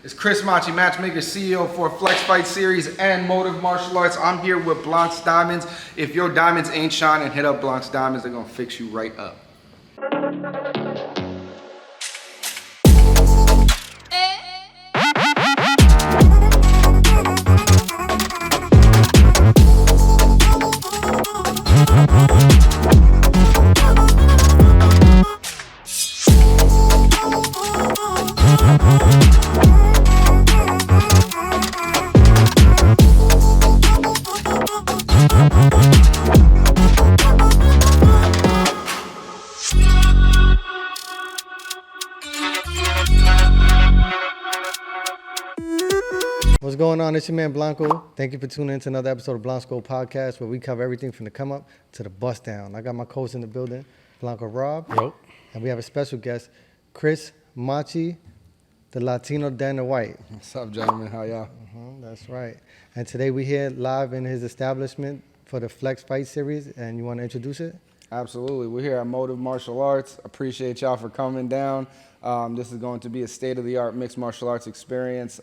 It's Chris Macchi, matchmaker, CEO for Flex Fight Series and Motiv Martial Arts. I'm here with Blanc's Diamonds. If your diamonds ain't shining, hit up Blanc's Diamonds. They're gonna fix you right up. What's going on? It's your man Blanco. Thank you for tuning in to another episode of Blanco Podcast, where we cover everything from the come up to the bust down. I got my co-host in the building, Blanco Rob. Yep. And we have a special guest, Chris Macchi, the Latino Dana White. What's up, gentlemen? How y'all? That's right. And today we're here live in his establishment for the Flex Fight Series. And you want to introduce it? Absolutely. We're here at Motiv Martial Arts. Appreciate y'all for coming down. This is going to be a state-of-the-art mixed martial arts experience,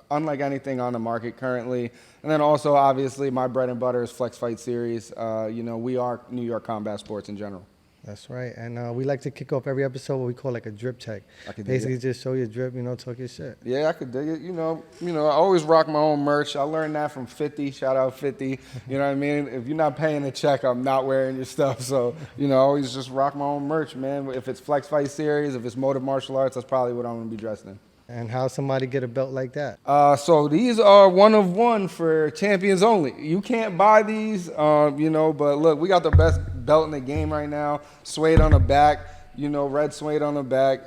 unlike anything on the market currently. And then also, obviously, my bread and butter is Flex Fight Series. We are New York combat sports in general. That's right. And we like to kick off every episode what we call like a drip check. Basically just show your drip, talk your shit. Yeah, I could dig it. I always rock my own merch. I learned that from 50. Shout out 50. You know what I mean? If you're not paying the check, I'm not wearing your stuff. So, I always just rock my own merch, man. If it's Flex Fight Series, if it's Motiv Martial Arts, that's probably what I'm going to be dressed in. And how somebody get a belt like that? So these are one of one for champions only. You can't buy these, but look, we got the best belt in the game right now. Suede on the back, red suede on the back,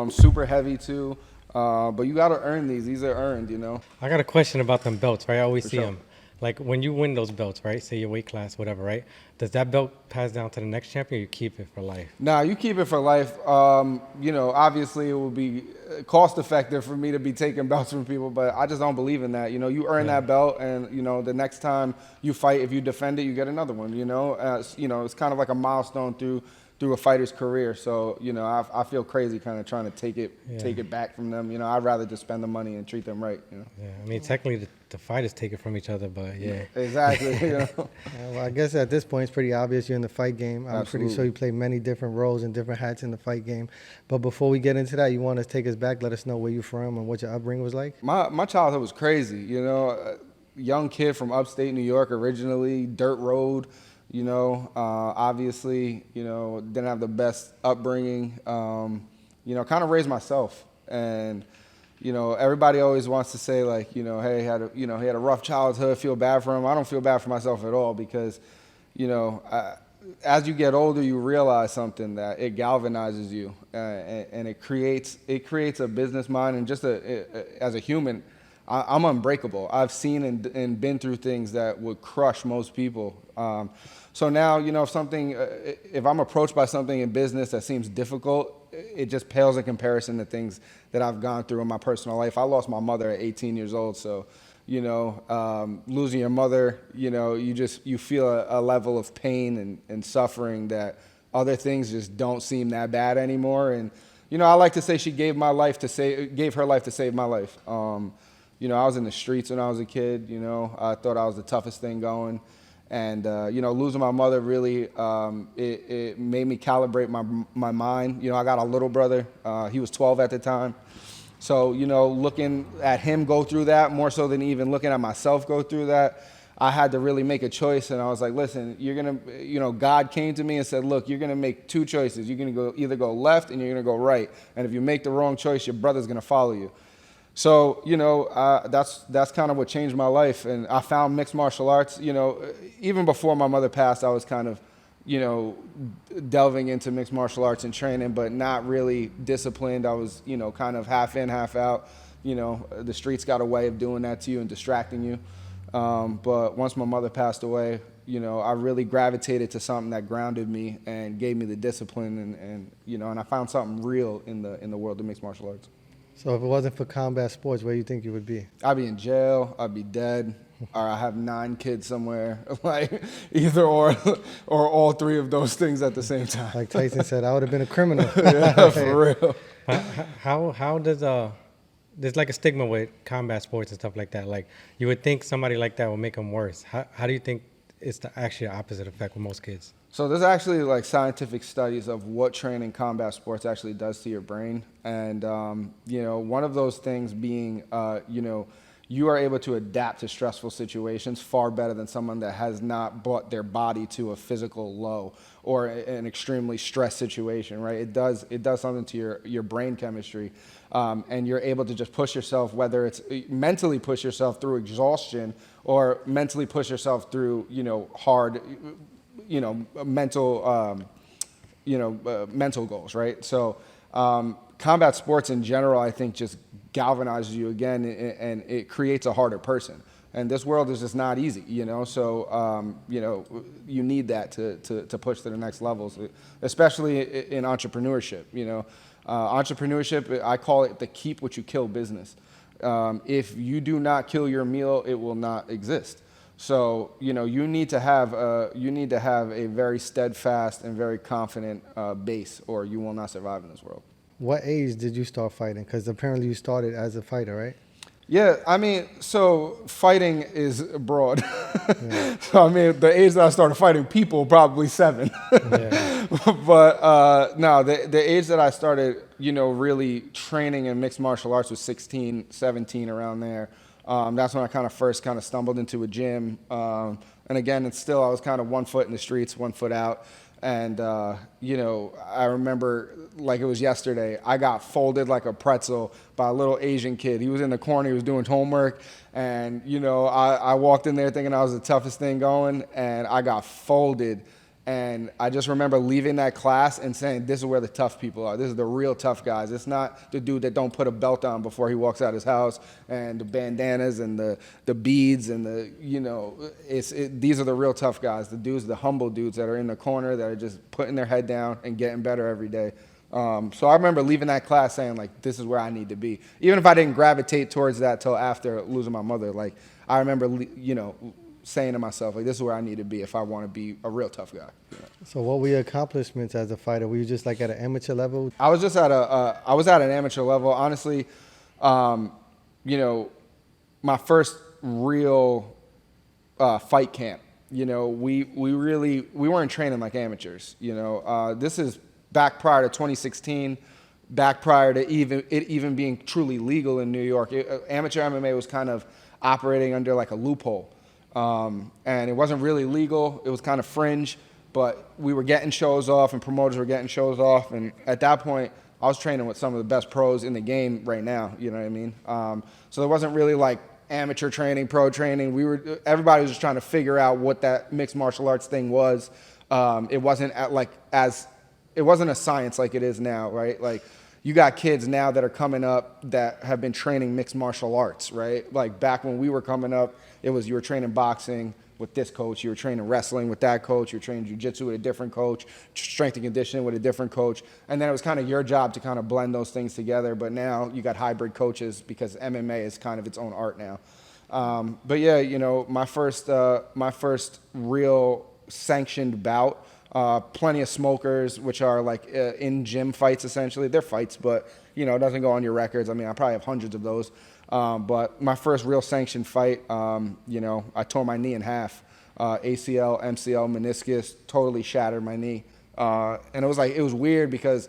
super heavy too. But you got to earn these. These are earned, I got a question about them belts, right? I always see sure. them. Like when you win those belts, right? Say your weight class, whatever, right? Does that belt pass down to the next champion or you keep it for life? Nah, you keep it for life. Obviously it will be cost effective for me to be taking belts from people, but I just don't believe in that. You earn that belt and, the next time you fight, if you defend it, you get another one, it's kind of like a milestone through a fighter's career. So, I feel crazy kind of trying to take it back from them. I'd rather just spend the money and treat them right, Yeah, I mean, technically the fighters take it from each other, but yeah. Exactly, Well, I guess at this point it's pretty obvious you're in the fight game. I'm Absolutely. pretty sure you play many different roles and different hats in the fight game. But before we get into that, you want to take us back, let us know where you're from and what your upbringing was like? My childhood was crazy, young kid from upstate New York originally, dirt road. Obviously, didn't have the best upbringing, kind of raised myself. And, everybody always wants to say like, hey, he had a rough childhood, feel bad for him. I don't feel bad for myself at all because, as you get older, you realize something that it galvanizes you and it creates a business mind. And just as a human, I'm unbreakable. I've seen and been through things that would crush most people. So now, if I'm approached by something in business that seems difficult, it just pales in comparison to things that I've gone through in my personal life. I lost my mother at 18 years old. So, losing your mother, you feel a level of pain and suffering that other things just don't seem that bad anymore. And, I like to say she gave her life to save my life. I was in the streets when I was a kid, I thought I was the toughest thing going. And, losing my mother really, it made me calibrate my mind. I got a little brother. He was 12 at the time. So, looking at him go through that more so than even looking at myself go through that, I had to really make a choice. And I was like, listen, you're going to, God came to me and said, look, you're going to make two choices. You're going to either go left and you're going to go right. And if you make the wrong choice, your brother's going to follow you. So, that's kind of what changed my life. And I found mixed martial arts, even before my mother passed, I was kind of, delving into mixed martial arts and training, but not really disciplined. I was, kind of half in, half out. The streets got a way of doing that to you and distracting you. But once my mother passed away, I really gravitated to something that grounded me and gave me the discipline and I found something real in the world of mixed martial arts. So if it wasn't for combat sports, where do you think you would be? I'd be in jail, I'd be dead, or I have 9 kids somewhere, like either or all 3 of those things at the same time. Like Tyson said, I would have been a criminal. Yeah, for real. How does there's like a stigma with combat sports and stuff like that. Like you would think somebody like that will make them worse. How do you think it's actually the opposite effect with most kids? So there's actually like scientific studies of what training combat sports actually does to your brain. And, one of those things being, you are able to adapt to stressful situations far better than someone that has not brought their body to a physical low or an extremely stressed situation, right? It does something to your brain chemistry. And you're able to just push yourself, whether it's mentally push yourself through exhaustion or mentally push yourself through, hard, mental goals, right? So combat sports in general, I think, just galvanizes you again, and it creates a harder person. And this world is just not easy, So, you need that to push to the next levels, especially in entrepreneurship. Entrepreneurship, I call it the keep what you kill business. If you do not kill your meal, it will not exist. So, you need to have a very steadfast and very confident base, or you will not survive in this world. What age did you start fighting? Because apparently you started as a fighter, right? Yeah, so fighting is broad. Yeah. So, the age that I started fighting people, probably 7. Yeah. But no, the age that I started, really training in mixed martial arts was 16, 17, around there. That's when I first stumbled into a gym. And again, I was kind of 1 foot in the streets, 1 foot out. And, I remember like it was yesterday, I got folded like a pretzel by a little Asian kid. He was in the corner, he was doing homework. And, I walked in there thinking I was the toughest thing going, and I got folded. And I just remember leaving that class and saying, this is where the tough people are. This is the real tough guys. It's not the dude that don't put a belt on before he walks out his house, and the bandanas and the beads and these are the real tough guys. The dudes, the humble dudes that are in the corner that are just putting their head down and getting better every day. So I remember leaving that class saying, like, this is where I need to be. Even if I didn't gravitate towards that till after losing my mother, like, I remember, saying to myself, like, this is where I need to be if I want to be a real tough guy. So what were your accomplishments as a fighter? Were you just like at an amateur level? I was just at an amateur level. Honestly, my first real fight camp, we weren't training like amateurs. This is back prior to 2016, back prior to it even being truly legal in New York. Amateur MMA was kind of operating under like a loophole. And it wasn't really legal. It was kind of fringe, but we were getting shows off and promoters were getting shows off. And at that point, I was training with some of the best pros in the game right now. You know what I mean? So there wasn't really like amateur training, pro training. Everybody was just trying to figure out what that mixed martial arts thing was. It wasn't it wasn't a science like it is now, right? Like, you got kids now that are coming up that have been training mixed martial arts, right? Like back when we were coming up, you were training boxing with this coach, you were training wrestling with that coach, you were training jiu-jitsu with a different coach, strength and conditioning with a different coach. And then it was kind of your job to kind of blend those things together. But now you got hybrid coaches because MMA is kind of its own art now. But yeah, my first real sanctioned bout, plenty of smokers, which are like in gym fights essentially. They're fights, but it doesn't go on your records. I probably have hundreds of those. But my first real sanctioned fight, I tore my knee in half. ACL, MCL, meniscus, totally shattered my knee. And it was weird because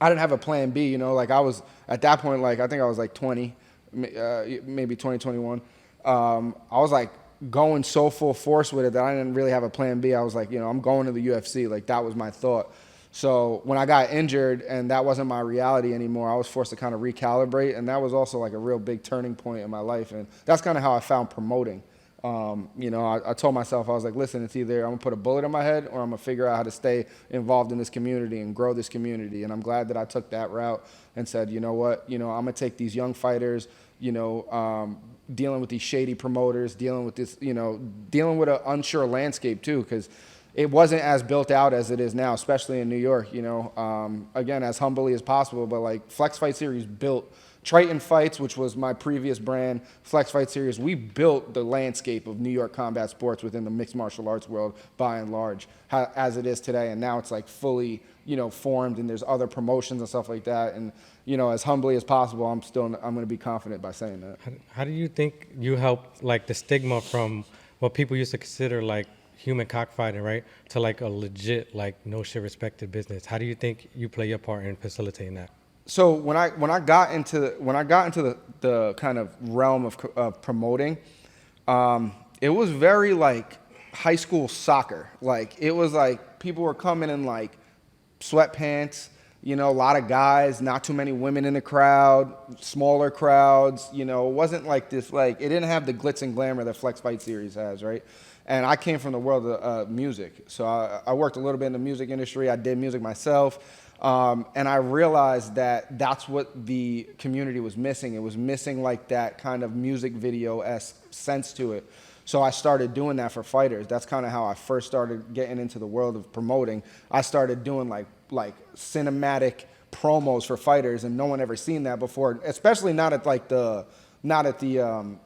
I didn't have a plan B. Like I was at that point, like I think I was like 20, maybe 20, 21. I was like going so full force with it that I didn't really have a plan B. I was like, I'm going to the UFC. Like that was my thought. So when I got injured and that wasn't my reality anymore, I was forced to kind of recalibrate. And that was also like a real big turning point in my life. And that's kind of how I found promoting. I told myself, I was like, listen, it's either I'm gonna put a bullet in my head or I'm gonna figure out how to stay involved in this community and grow this community. And I'm glad that I took that route and said, you know what, I'm gonna take these young fighters, dealing with these shady promoters, dealing with this, dealing with an unsure landscape too, because it wasn't as built out as it is now, especially in New York, again, as humbly as possible, but like Flex Fight Series built Triton Fights, which was my previous brand, Flex Fight Series, we built the landscape of New York combat sports within the mixed martial arts world by and large, as it is today. And now it's like fully, formed, and there's other promotions and stuff like that. And, as humbly as possible, I'm going to be confident by saying that. How do you think you helped like the stigma from what people used to consider like human cockfighting, right, to like a legit like no shit respected business? How do you think you play your part in facilitating that? So when I got into the kind of realm of promoting, it was very like high school soccer. Like it was like people were coming in like sweatpants, a lot of guys, not too many women in the crowd, smaller crowds. It wasn't like this, like it didn't have the glitz and glamour that Flex Fight Series has, right? And I came from the world of music, so I worked a little bit in the music industry. I did music myself. And I realized that that's what the community was missing. It was missing like that kind of music video-esque sense to it. So I started doing that for fighters. That's kind of how I first started getting into the world of promoting. I started doing like cinematic promos for fighters, and no one ever seen that before, especially not at the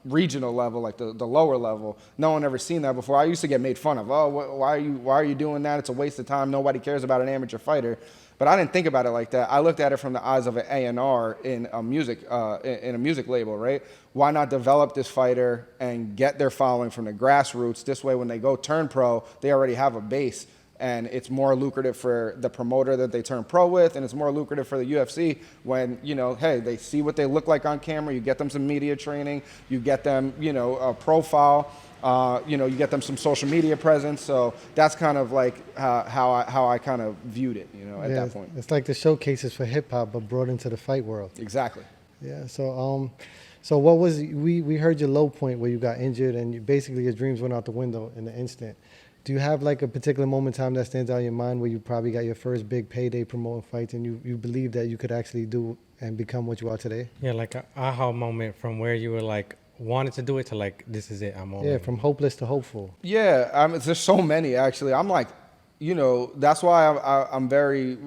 regional level, like the lower level. No one ever seen that before. I used to get made fun of. Oh, why are you doing that? It's a waste of time. Nobody cares about an amateur fighter. But I didn't think about it like that. I looked at it from the eyes of an A&R in a music label, right? Why not develop this fighter and get their following from the grassroots? This way, when they go turn pro, they already have a base, and it's more lucrative for the promoter that they turn pro with, and it's more lucrative for the UFC when, hey, they see what they look like on camera. You get them some media training, you get them, a profile. You get them some social media presence. So that's kind of like how I kind of viewed it, at that point. It's like the showcases for hip hop, but brought into the fight world. Exactly. Yeah. So what was we heard your low point where you got injured and basically your dreams went out the window in the instant. Do you have like a particular moment in time that stands out in your mind where you probably got your first big payday promoting fights and you believe that you could actually do and become what you are today? Yeah, like an aha moment from where you were like wanted to do it to like, this is it, I'm all in. From hopeless to hopeful. Yeah, there's so many actually. I'm like, that's why I'm very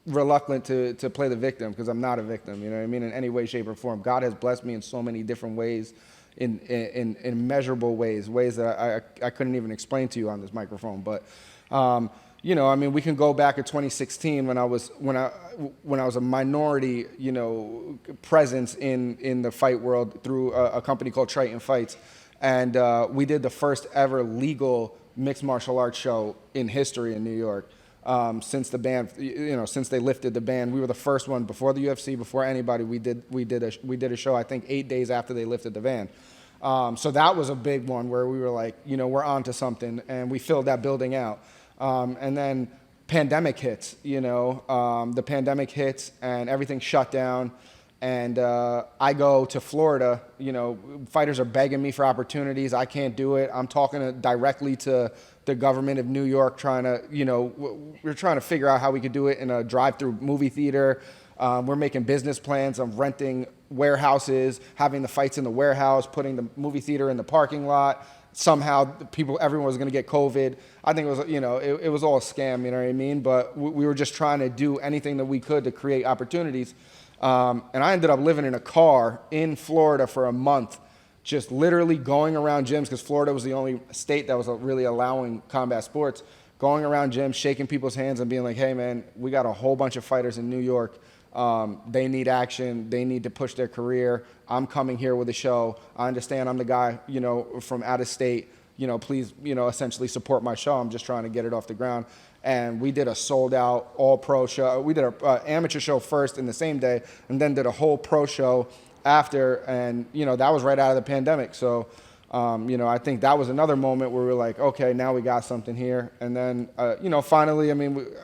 reluctant to play the victim, because I'm not a victim, you know what I mean, in any way, shape, or form. God has blessed me in so many different ways, in measurable ways that I couldn't even explain to you on this microphone. But we can go back to 2016 when I was a minority, presence in the fight world through a company called Triton Fights, and we did the first ever legal mixed martial arts show in history in New York. Since the ban, since they lifted the ban, we were the first one before the UFC, before anybody. We did a show, I think 8 days after they lifted the ban. So that was a big one where we were like, we're onto something, and we filled that building out. And then pandemic hits, the pandemic hits and everything shut down. And I go to Florida, fighters are begging me for opportunities. I can't do it. I'm talking directly to the government of New York, we're trying to figure out how we could do it in a drive-through movie theater. We're making business plans of renting warehouses, having the fights in the warehouse, putting the movie theater in the parking lot. Somehow everyone was going to get COVID. I think it was, it was all a scam, you know what I mean? But we were just trying to do anything that we could to create opportunities. And I ended up living in a car in Florida for a month, just literally going around gyms, because Florida was the only state that was really allowing combat sports, going around gyms, shaking people's hands and being like, hey man, we got a whole bunch of fighters in New York. They need action. They need to push their career. I'm coming here with a show. I understand I'm the guy, from out of state. Please, essentially support my show. I'm just trying to get it off the ground. And we did a sold out all pro show. We did an amateur show first in the same day, and then did a whole pro show after. And, that was right out of the pandemic. So, I think that was another moment where we were like, okay, now we got something here. And then, finally,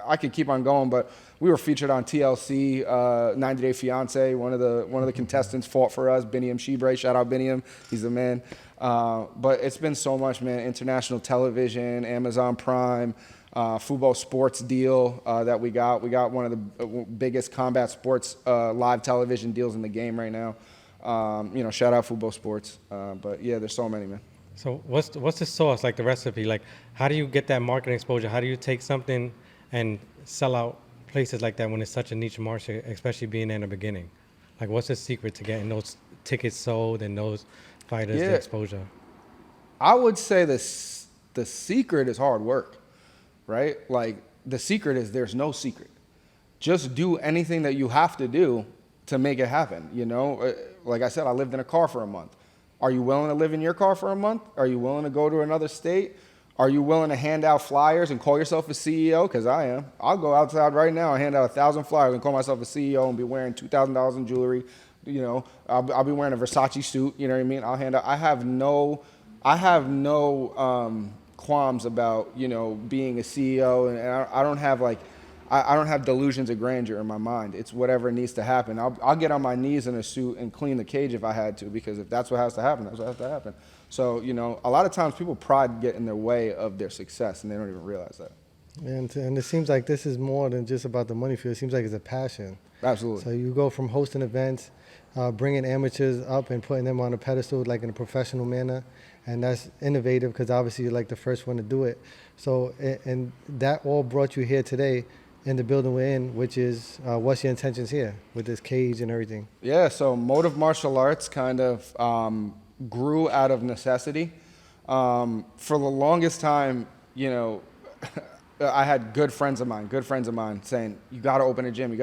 I could keep on going, but we were featured on TLC, 90 Day Fiance. One of the contestants fought for us, Biniam Shibre. Shout out Biniam, he's the man. But it's been so much, man. International television, Amazon Prime, Fubo Sports deal that we got. We got one of the biggest combat sports live television deals in the game right now. Shout out Fubo Sports. But yeah, there's so many, man. So what's the sauce, like the recipe? Like, how do you get that marketing exposure? How do you take something and sell out places like that when it's such a niche market, especially being in the beginning? Like, what's the secret to getting those tickets sold and those fighters the exposure? I would say the secret is hard work, right? Like, the secret is there's no secret. Just do anything that you have to do to make it happen. Like I said, I lived in a car for a month. Are you willing to live in your car for a month? Are you willing to go to another state? Are you willing to hand out flyers and call yourself a CEO? Because I am. I'll go outside right now and hand out 1,000 flyers and call myself a CEO and be wearing $2,000 in jewelry. I'll be wearing a Versace suit. You know what I mean? I'll hand out. I have no qualms about being a CEO, and I don't have I don't have delusions of grandeur in my mind. It's whatever needs to happen. I'll get on my knees in a suit and clean the cage if I had to, because if that's what has to happen, that's what has to happen. So, a lot of times people pride get in their way of their success, and they don't even realize that. And it seems like this is more than just about the money field. It seems like it's a passion. Absolutely. So you go from hosting events, bringing amateurs up and putting them on a pedestal like in a professional manner, and that's innovative because obviously you're like the first one to do it. So, and that all brought you here today in the building we're in, which is what's your intentions here with this cage and everything? Yeah, so Motiv Martial Arts kind of grew out of necessity. For the longest time, I had good friends of mine saying, you got to open a gym.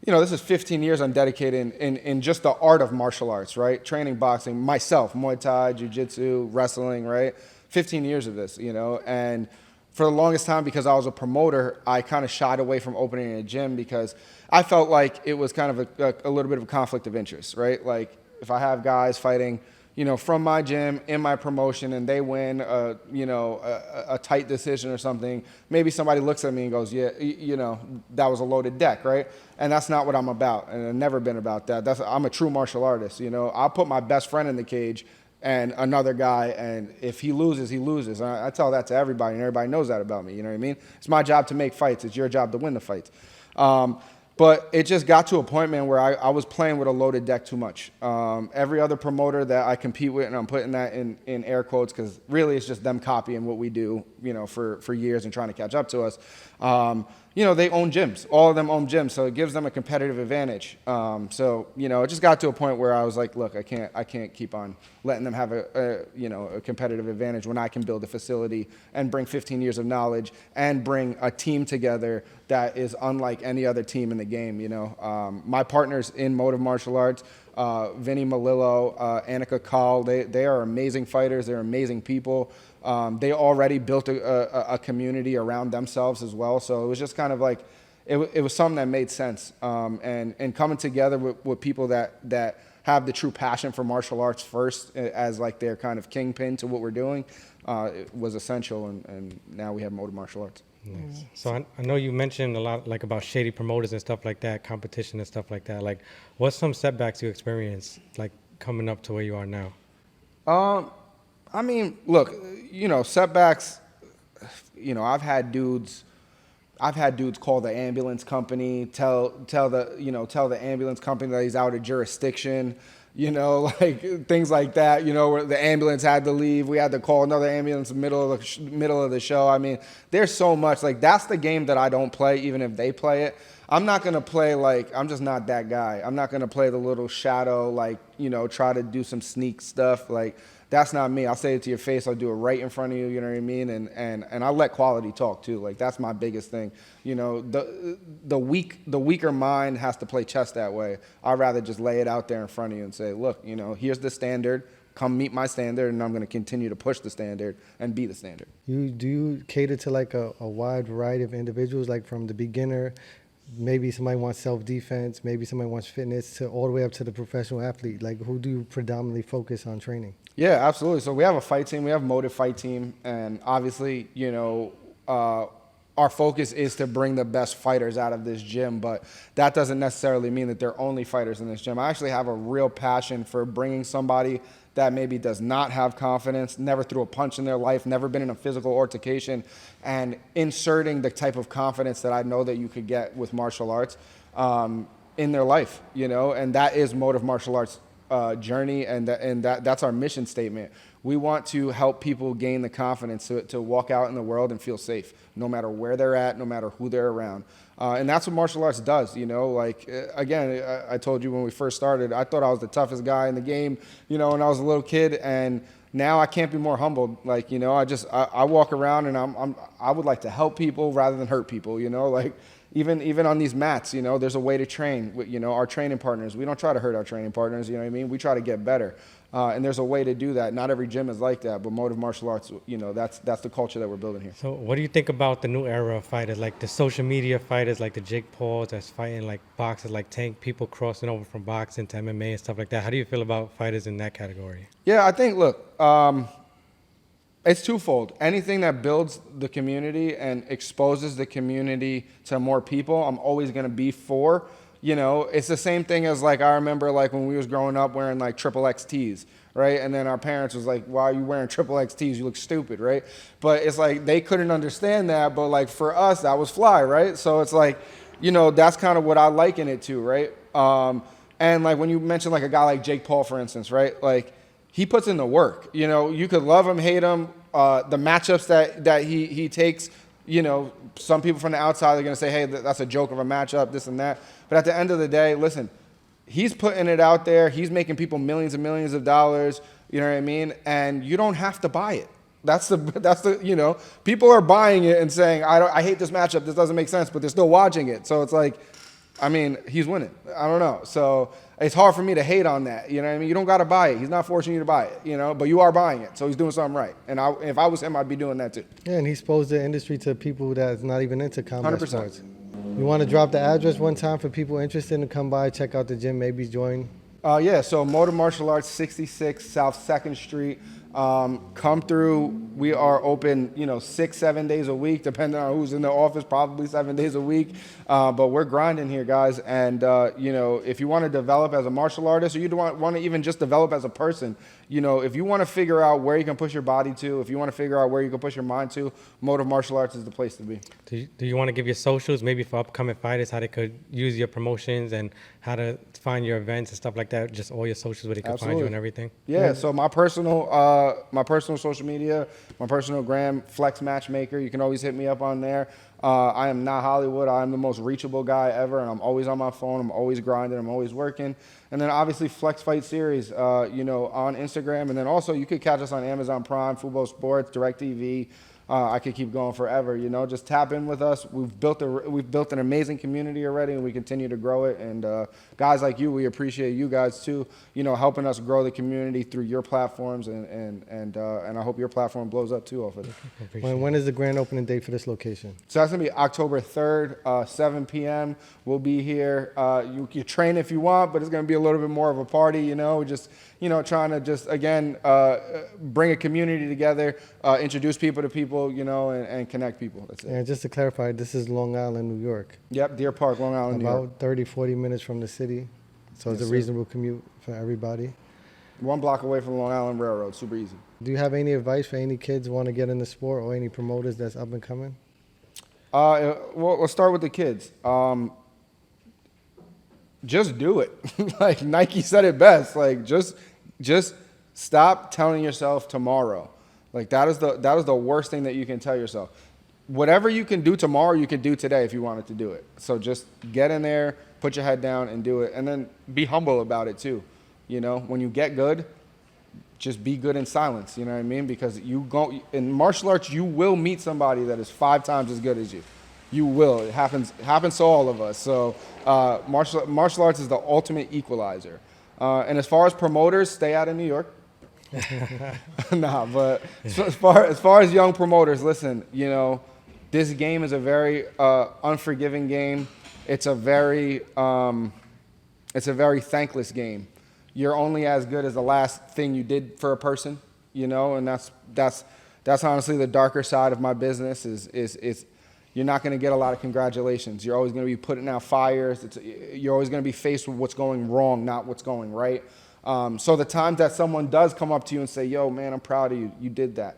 This is 15 years I'm dedicated in just the art of martial arts, right? Training boxing, myself, Muay Thai, Jiu-Jitsu, wrestling, right? 15 years of this, and for the longest time, because I was a promoter, I kind of shied away from opening a gym because I felt like it was kind of a little bit of a conflict of interest, right? Like if I have guys fighting, from my gym in my promotion and they win, a tight decision or something, maybe somebody looks at me and goes, yeah, that was a loaded deck, right? And that's not what I'm about, and I've never been about that. I'm a true martial artist, I'll put my best friend in the cage and another guy, and if he loses, he loses. And I tell that to everybody, and everybody knows that about me, you know what I mean? It's my job to make fights. It's your job to win the fights. But it just got to a point, man, where I was playing with a loaded deck too much. Every other promoter that I compete with, and I'm putting that in air quotes because really it's just them copying what we do, for years and trying to catch up to us. They own gyms. All of them own gyms, so it gives them a competitive advantage. It just got to a point where I was like, look, I can't keep on letting them have a competitive advantage when I can build a facility and bring 15 years of knowledge and bring a team together that is unlike any other team in the game. My partners in Motiv Martial Arts, Vinny Malillo, Annika Kahl, they are amazing fighters. They're amazing people. They already built a community around themselves as well. So it was just kind of like, it was something that made sense. And coming together with people that have the true passion for martial arts first as like their kind of kingpin to what we're doing, it was essential. And now we have Motiv Martial Arts. Nice. So I know you mentioned a lot like about shady promoters and stuff like that, competition and stuff like that. Like, what's some setbacks you experienced like coming up to where you are now? Look, setbacks. I've had dudes call the ambulance company, tell the ambulance company that he's out of jurisdiction. Like things like that. Where the ambulance had to leave, we had to call another ambulance in the middle of the show. There's so much. Like that's the game that I don't play, even if they play it. I'm not gonna play I'm just not that guy. I'm not gonna play the little shadow, try to do some sneak stuff. Like that's not me. I'll say it to your face. I'll do it right in front of you. You know what I mean? And I let quality talk too. Like that's my biggest thing. The weaker mind has to play chess that way. I'd rather just lay it out there in front of you and say, look, here's the standard. Come meet my standard, and I'm going to continue to push the standard and be the standard. Do you cater to like a wide variety of individuals, like from the beginner? Maybe somebody wants self-defense, maybe somebody wants fitness, to all the way up to the professional athlete. Like, who do you predominantly focus on training? Yeah, absolutely. So we have a fight team. We have a Motiv fight team. And obviously, our focus is to bring the best fighters out of this gym. But that doesn't necessarily mean that they're only fighters in this gym. I actually have a real passion for bringing somebody that maybe does not have confidence, never threw a punch in their life, never been in a physical altercation, and inserting the type of confidence that I know that you could get with martial arts in their life, and that is Motiv Martial Arts journey, and that's our mission statement. We want to help people gain the confidence to walk out in the world and feel safe, no matter where they're at, no matter who they're around. And that's what martial arts does, again, I told you when we first started, I thought I was the toughest guy in the game, when I was a little kid, and now I can't be more humbled. I walk around and I would like to help people rather than hurt people, even on these mats, you know, there's a way to train. You know, our training partners, we don't try to hurt our training partners, you know what I mean? We try to get better. And there's a way to do that. Not every gym is like that, but Motiv Martial Arts, you know, that's the culture that we're building here. So what do you think about the new era of fighters, like the social media fighters, like the Jake Pauls that's fighting like boxers, like Tank, people crossing over from boxing to MMA and stuff like that? How do you feel about fighters in that category? Yeah, I think, look, it's twofold. Anything that builds the community and exposes the community to more people, I'm always going to be for. You know, it's the same thing as, like, I remember, like, when we was growing up wearing, like, XXX tees, right? And then our parents was like, why are you wearing XXX tees? You look stupid, right? But it's like they couldn't understand that, but, like, for us, that was fly, right? So it's like, you know, that's kind of what I liken it to, right? And, like, when you mention, like, a guy like Jake Paul, for instance, right? Like, he puts in the work. You know, you could love him, hate him. The matchups that he takes, you know, some people from the outside are going to say, hey, that's a joke of a matchup, this and that. But at the end of the day, listen, he's putting it out there. He's making people millions and millions of dollars. You know what I mean? And you don't have to buy it. That's the you know, people are buying it and saying, I hate this matchup. This doesn't make sense, but they're still watching it. So it's like, I mean, he's winning. I don't know. So it's hard for me to hate on that. You know what I mean? You don't got to buy it. He's not forcing you to buy it, you know, but you are buying it. So he's doing something right. And if I was him, I'd be doing that too. Yeah, and he exposed the industry to people that's not even into combat 100%. sports. You want to drop the address one time for people interested to come by, check out the gym, maybe join? Yeah, so Motiv Martial Arts, 66 South 2nd Street. Come through. We are open, you know, 6-7 days a week, depending on who's in the office, probably 7 days a week. But we're grinding here, guys. And, you know, if you want to develop as a martial artist, or you want to even just develop as a person, you know, if you want to figure out where you can push your body to, if you want to figure out where you can push your mind to, Motiv Martial Arts is the place to be. Do you want to give your socials, maybe for upcoming fighters, how they could use your promotions and how to find your events and stuff like that? Just all your socials where they can find you and everything? Yeah, so my personal social media, my personal gram, Flex Matchmaker. You can always hit me up on there. I am not Hollywood. I am the most reachable guy ever, and I'm always on my phone. I'm always grinding. I'm always working. And then obviously Flex Fight Series, you know, on Instagram. And then also you could catch us on Amazon Prime, Fubo Sports, DirecTV. I could keep going forever, you know. Just tap in with us. We've built an amazing community already, and we continue to grow it. And guys like you, we appreciate you guys too, you know, helping us grow the community through your platforms. And I hope your platform blows up too off of it. When is the grand opening date for this location? So that's gonna be October 3rd, 7 p.m. We'll be here. You train if you want, but it's gonna be a little bit more of a party, you know. Just, you know, trying to just again bring a community together, introduce people to people, you know, and connect people. That's it. And just to clarify, this is Long Island, New York. Yep, Deer Park, Long Island, New York. About 30, 40 minutes from the city. So it's a reasonable commute for everybody. 1 block away from Long Island Railroad, super easy. Do you have any advice for any kids who want to get in the sport or any promoters that's up and coming? Well, let's start with the kids. Just do it. Like Nike said it best. Like just stop telling yourself tomorrow. Like that is the worst thing that you can tell yourself. Whatever you can do tomorrow, you can do today if you wanted to do it. So just get in there, put your head down and do it. And then be humble about it too. You know, when you get good, just be good in silence. You know what I mean? Because in martial arts, you will meet somebody that is 5 times as good as you. You will. It happens to all of us. So martial arts is the ultimate equalizer. And as far as promoters, stay out of New York. Nah, but as far as young promoters, listen, you know, this game is a very unforgiving game. It's a very thankless game. You're only as good as the last thing you did for a person, you know, and that's honestly the darker side of my business is you're not going to get a lot of congratulations. You're always going to be putting out fires. You're always going to be faced with what's going wrong, not what's going right. So the times that someone does come up to you and say, yo, man, I'm proud of you. You did that.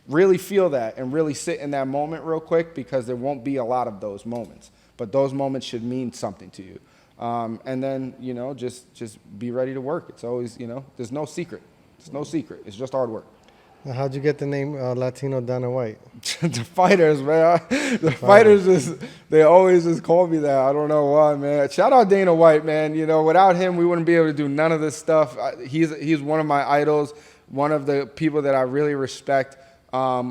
Really feel that and really sit in that moment real quick, because there won't be a lot of those moments. But those moments should mean something to you. And then, you know, just be ready to work. It's always, you know, there's no secret. There's no secret. It's just hard work. Now, how'd you get the name Latino Dana White? The fighters, man. The fighters they always just call me that. I don't know why, man. Shout out Dana White, man. You know, without him, we wouldn't be able to do none of this stuff. He's one of my idols, one of the people that I really respect.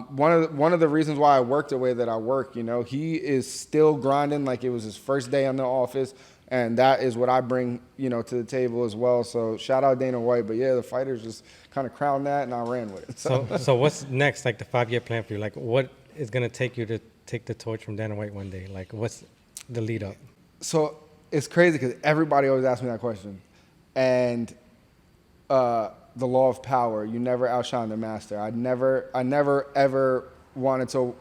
One of the reasons why I work the way that I work, he is still grinding like it was his first day in the office, and that is what I bring, to the table as well. So shout out Dana White, but yeah, the fighters just kind of crowned that, and I ran with it. So what's next? Like the 5-year plan for you? Like what is gonna take you to take the torch from Dana White one day? Like what's the lead up? So it's crazy because everybody always asks me that question, and the law of power, you never outshine the master. I never ever wanted to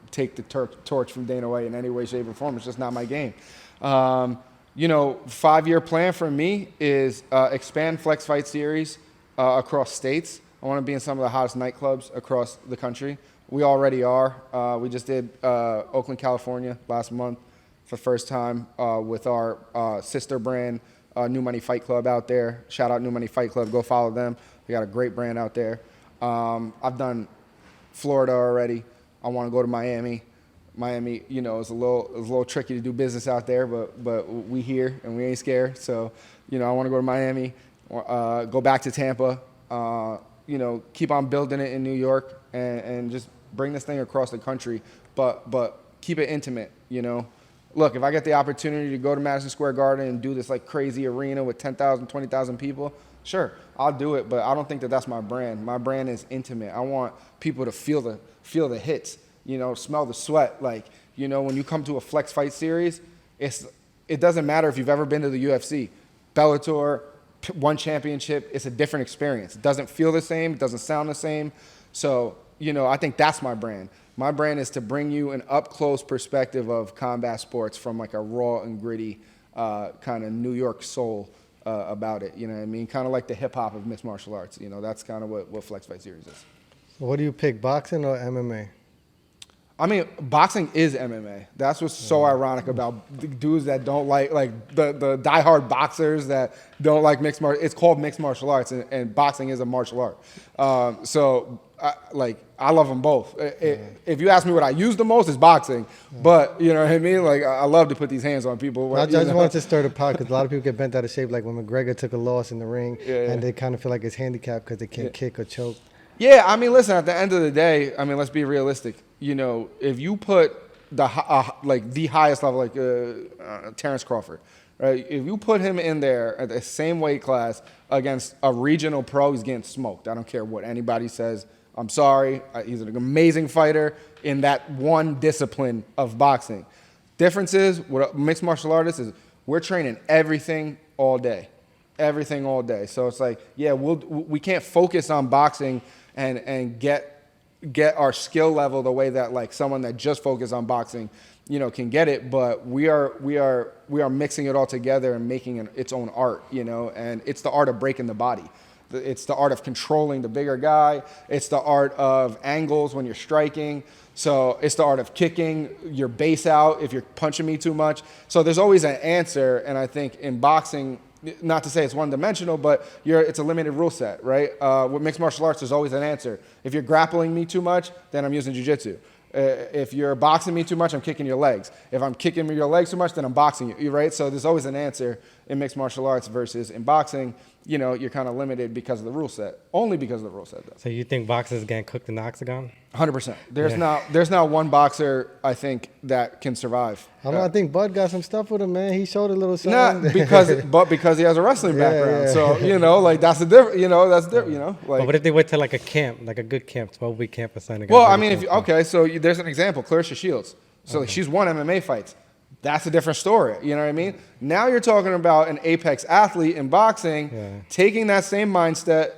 take the torch from Dana White in any way, shape, or form. It's just not my game. 5-year plan for me is expand Flex Fight Series across states. I want to be in some of the hottest nightclubs across the country. We already are. We just did Oakland, California last month for the first time with our sister brand, New Money Fight Club out there. Shout out New Money Fight Club. Go follow them. We got a great brand out there. I've done Florida already. I want to go to Miami. Miami, is a little tricky to do business out there, but we here and we ain't scared. So, I want to go to Miami, go back to Tampa, keep on building it in New York and just bring this thing across the country, but keep it intimate, Look, if I get the opportunity to go to Madison Square Garden and do this like crazy arena with 10,000, 20,000 people, sure, I'll do it, but I don't think that that's my brand. My brand is intimate. I want people to feel the hits, smell the sweat. Like, when you come to a Flex Fight Series, it doesn't matter if you've ever been to the UFC, Bellator, one championship, it's a different experience. It doesn't feel the same, it doesn't sound the same. So, I think that's my brand. My brand is to bring you an up-close perspective of combat sports from like a raw and gritty kind of New York soul about it. You know what I mean? Kind of like the hip-hop of mixed martial arts. That's kind of what Flex Fight Series is. What do you pick, boxing or MMA? I mean, boxing is MMA. That's what's so ironic about the dudes that don't like the diehard boxers that don't like mixed martial. It's called mixed martial arts, and boxing is a martial art. I love them both. If you ask me what I use the most, it's boxing. But you know what I mean? Like I love to put these hands on people. I just wanted to stir the pot because a lot of people get bent out of shape. Like when McGregor took a loss in the ring, and they kind of feel like it's handicapped because they can't kick or choke. Yeah, I mean, listen. At the end of the day, I mean, let's be realistic. If you put the highest level, like Terrence Crawford, right? If you put him in there at the same weight class against a regional pro, he's getting smoked. I don't care what anybody says. I'm sorry. He's an amazing fighter in that one discipline of boxing. Difference is, what a mixed martial artist is, we're training everything all day. Everything all day. So it's like, yeah, we can't focus on boxing and get our skill level the way that like someone that just focuses on boxing, can get it. But we are mixing it all together and making its own art, and it's the art of breaking the body. It's the art of controlling the bigger guy. It's the art of angles when you're striking. So it's the art of kicking your base out if you're punching me too much. So there's always an answer. And I think in boxing, not to say it's one-dimensional, but it's a limited rule set, right? With mixed martial arts, there's always an answer. If you're grappling me too much, then I'm using jiu-jitsu. If you're boxing me too much, I'm kicking your legs. If I'm kicking your legs too much, then I'm boxing you, right? So there's always an answer in mixed martial arts versus in boxing, you're kind of limited because of the rule set. Only because of the rule set, though. So you think boxers getting cooked in the octagon? 100%. There's not one boxer, I think, that can survive. I think Bud got some stuff with him, man. He showed a little something. Not because he has a wrestling background. Yeah. So, that's the difference, that's different, But what if they went to like a camp, like a good camp, 12-week camp or something? Well, I mean, so there's an example, Clarissa Shields. So she's won MMA fights. That's a different story. You know what I mean? Now you're talking about an apex athlete in boxing taking that same mindset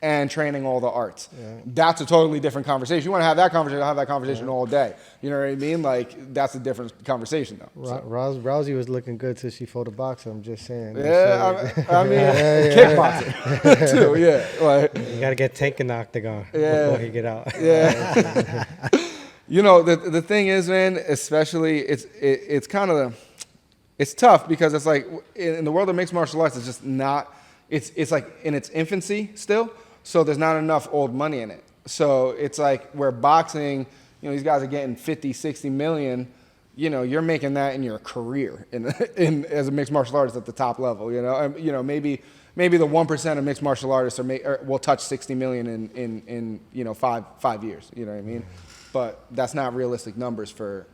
and training all the arts. Yeah. That's a totally different conversation. You want to have that conversation, I'll have that conversation all day. You know what I mean? Like, that's a different conversation, though. So. Rousey was looking good till she fought a boxer, I'm just saying. Yeah, I mean, kickboxing, too, yeah. Like, you got to get Tank in the octagon before he get out. Yeah. The thing is, man, especially, it's kind of it's tough because it's like, in the world of mixed martial arts, it's just not, it's like in its infancy still. So there's not enough old money in it. So it's like where boxing, these guys are getting 50, 60 million, you're making that in your career in as a mixed martial artist at the top level, maybe maybe the 1% of mixed martial artists will touch 60 million in you know, five years. You know what I mean? But that's not realistic numbers for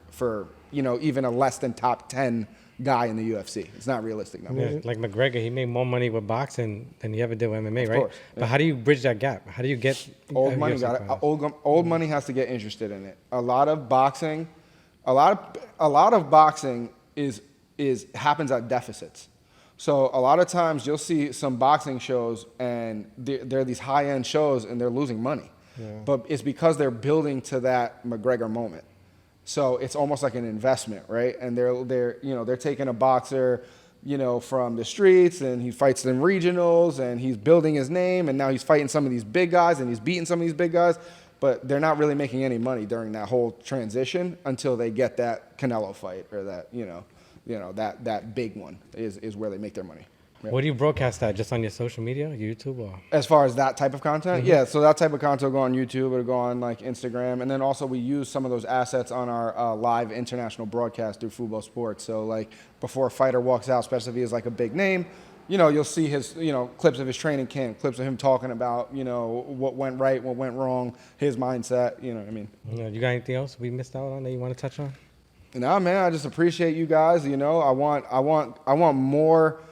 you know, even a less than top 10 guy in the UFC. It's not realistic numbers. Yeah, like McGregor, he made more money with boxing than he ever did with MMA, right? Course, yeah. But how do you bridge that gap? How do you get Old money old money has to get interested in it. A lot of boxing is happens at deficits. So a lot of times you'll see some boxing shows and they're these high-end shows and they're losing money. Yeah. But it's because they're building to that McGregor moment. So it's almost like an investment, right? And they're taking a boxer, you know, from the streets, and he fights in regionals, and he's building his name, and now he's fighting some of these big guys, and he's beating some of these big guys, but they're not really making any money during that whole transition until they get that Canelo fight or that, you know, that big one is where they make their money. Yep. Where do you broadcast that? Just on your social media, YouTube, or? As far as that type of content? Yeah, so that type of content will go on YouTube, it'll go on like Instagram, and then also we use some of those assets on our live international broadcast through Fubo Sports. So like before a fighter walks out, especially if he is like a big name, you know, you'll see his, you know, clips of his training camp, clips of him talking about, you know, what went right, what went wrong, his mindset, you know what I mean? You got anything else we missed out on that you want to touch on? No, man, I just appreciate you guys, you know. I want more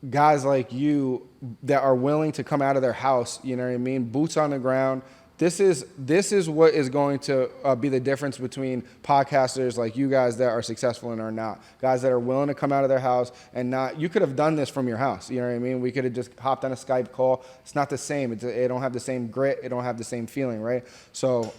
guys like you that are willing to come out of their house, you know what I mean? Boots on the ground. This is what is going to be the difference between podcasters like you guys that are successful and are not. Guys that are willing to come out of their house and not. You could have done this from your house. You know what I mean? We could have just hopped on a Skype call. It's not the same. It don't have the same grit. It don't have the same feeling, right? So,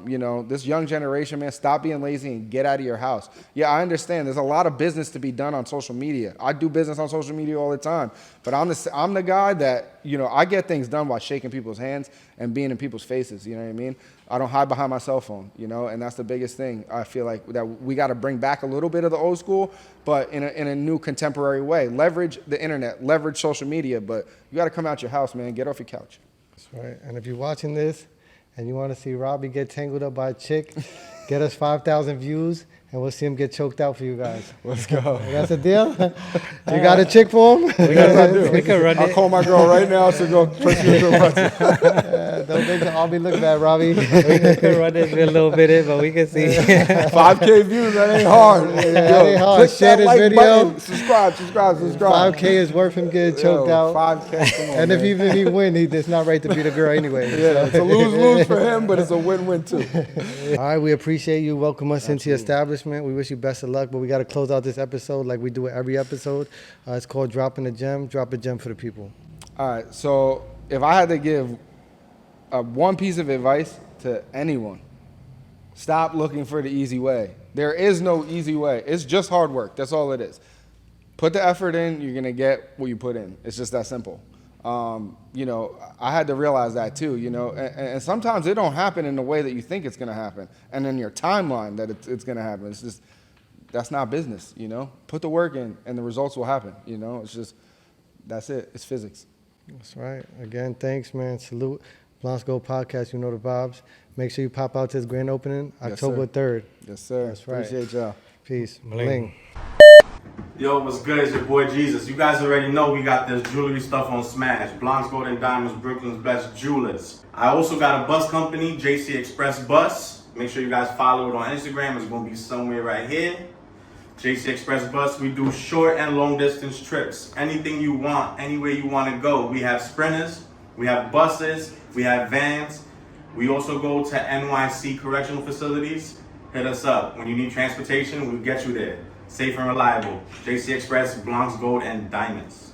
you know, this young generation, man, stop being lazy and get out of your house. Yeah, I understand. There's a lot of business to be done on social media. I do business on social media all the time, but I'm the guy that, you know, I get things done by shaking people's hands and being in people's faces, you know what I mean? I don't hide behind my cell phone, you know, and that's the biggest thing. I feel like that we got to bring back a little bit of the old school, but in a new contemporary way. Leverage the internet, leverage social media, but you got to come out your house, man. Get off your couch. That's right. And if you're watching this and you want to see Robbie get tangled up by a chick, get us 5,000 views, and we'll see him get choked out for you guys. Let's go. That's a deal? You got a chick for him? We can run it. I'll call my girl right now to go push you into a pretzel. Don't make I'll be looking at Robbie. We can run this a little bit in, but we can see. 5K views, that ain't hard. That ain't hard. Share this video. Button. Subscribe. 5K is worth him getting choked out. 5K, come on, and man. if he win, it's not right to beat a girl anyway. Yeah, it's a lose-lose for him, but it's a win-win too. All right, we appreciate you. Welcome us into your establishment. We wish you best of luck, but we got to close out this episode like we do every episode. It's called Dropping a Gem. Drop a gem for the people. All right, so if I had to give one piece of advice to anyone, stop looking for the easy way. There is no easy way. It's just hard work. That's all it is. Put the effort in, you're going to get what you put in. It's just that simple. You know, I had to realize that too, you know, and sometimes it don't happen in the way that you think it's going to happen and in your timeline that it's going to happen. It's just, that's not business, you know. Put the work in and the results will happen, you know. It's just, that's it. It's physics. That's right. Again, thanks, man. Salute. Blancs Gold Podcast, you know the vibes. Make sure you pop out to this grand opening, October 3rd. Yes, sir. That's right. Appreciate y'all. Peace. Bling. Bling. Yo, what's good? It's your boy Jesus. You guys already know we got this jewelry stuff on Smash. Blancs Gold and Diamonds, Brooklyn's best jewelers. I also got a bus company, JC Express Bus. Make sure you guys follow it on Instagram. It's going to be somewhere right here. JC Express Bus. We do short and long distance trips. Anything you want, anywhere you want to go. We have sprinters, we have buses, we have vans. We also go to NYC correctional facilities. Hit us up. When you need transportation, we'll get you there. Safe and reliable. JC Express, Blancs Gold and Diamonds.